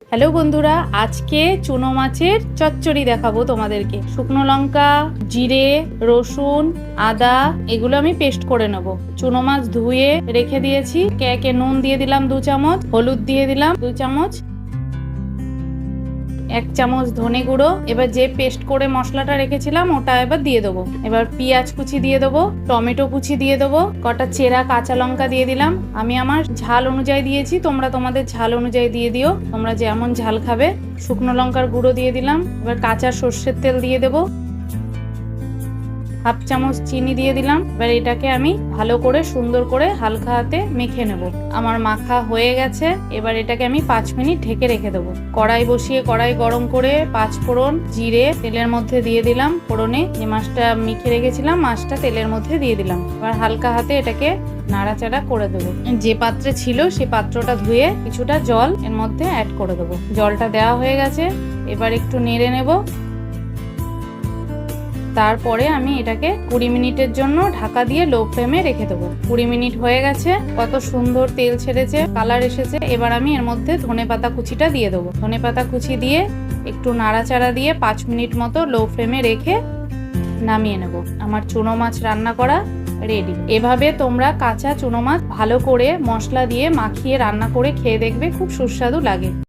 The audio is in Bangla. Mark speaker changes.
Speaker 1: হ্যালো বন্ধুরা, আজকে চুনো মাছের চচ্চড়ি দেখাবো তোমাদেরকে। শুকনো লঙ্কা, জিরে, রসুন, আদা এগুলো আমি পেস্ট করে নেব। চুনো মাছ ধুয়ে রেখে দিয়েছি। একে নুন দিয়ে দিলাম 2 চামচ, হলুদ দিয়ে দিলাম 2 চামচ, 1 চামচ ধনে গুঁড়ো। এবার যে পেস্ট করে মশলাটা রেখেছিলাম ওটা এবার দিয়ে দেবো। এবার পেঁয়াজ কুচি দিয়ে দেবো, টমেটো কুচি দিয়ে দেবো, কটা চেরা কাঁচা লঙ্কা দিয়ে দিলাম। আমি আমার ঝাল অনুযায়ী দিয়েছি, তোমরা তোমাদের ঝাল অনুযায়ী দিয়ে দিও, তোমরা যেমন ঝাল খাবে। শুকনো লঙ্কার গুঁড়ো দিয়ে দিলাম। এবার কাঁচা সর্ষের তেল দিয়ে দেবো, 1/2 চামচ চিনি দিয়ে দিলাম। এবার এটাকে আমি ভালো করে সুন্দর করে হালকা হাতে মেখে নেব। আমার মাখা হয়ে গেছে। এবার এটাকে আমি 5 মিনিট ঢেকে রেখে দেবো। কড়াই বসিয়ে কড়াই গরম করে 5 ফোড়ন, জিরে তেলের মধ্যে দিয়ে দিলাম। ফোড়নে যে মাছটা মেখে রেখেছিলাম মাছটা তেলের মধ্যে দিয়ে দিলাম। এবার হালকা হাতে এটাকে নাড়াচাড়া করে দেবো। যে পাত্রে ছিল সেই পাত্রটা ধুয়ে কিছুটা জল এর মধ্যে অ্যাড করে দেবো। জলটা দেওয়া হয়ে গেছে। এবার একটু নেড়ে নেব। তারপরে আমি এটাকে 20 মিনিটের জন্য ঢাকা দিয়ে লো ফ্লেমে রেখে দেবো। 20 মিনিট হয়ে গেছে, কত সুন্দর তেল ছেড়েছে, কালার এসেছে। এবার আমি এর মধ্যে ধনেপাতা কুচিটা দিয়ে দেবো। ধনেপাতা কুচি দিয়ে একটু নাড়াচাড়া দিয়ে 5 মিনিট মতো লো ফ্লেমে রেখে নামিয়ে নেব। আমার চুনো মাছ রান্না করা রেডি। এভাবে তোমরা কাঁচা চুনো মাছ ভালো করে মশলা দিয়ে মাখিয়ে রান্না করে খেয়ে দেখবে, খুব সুস্বাদু লাগে।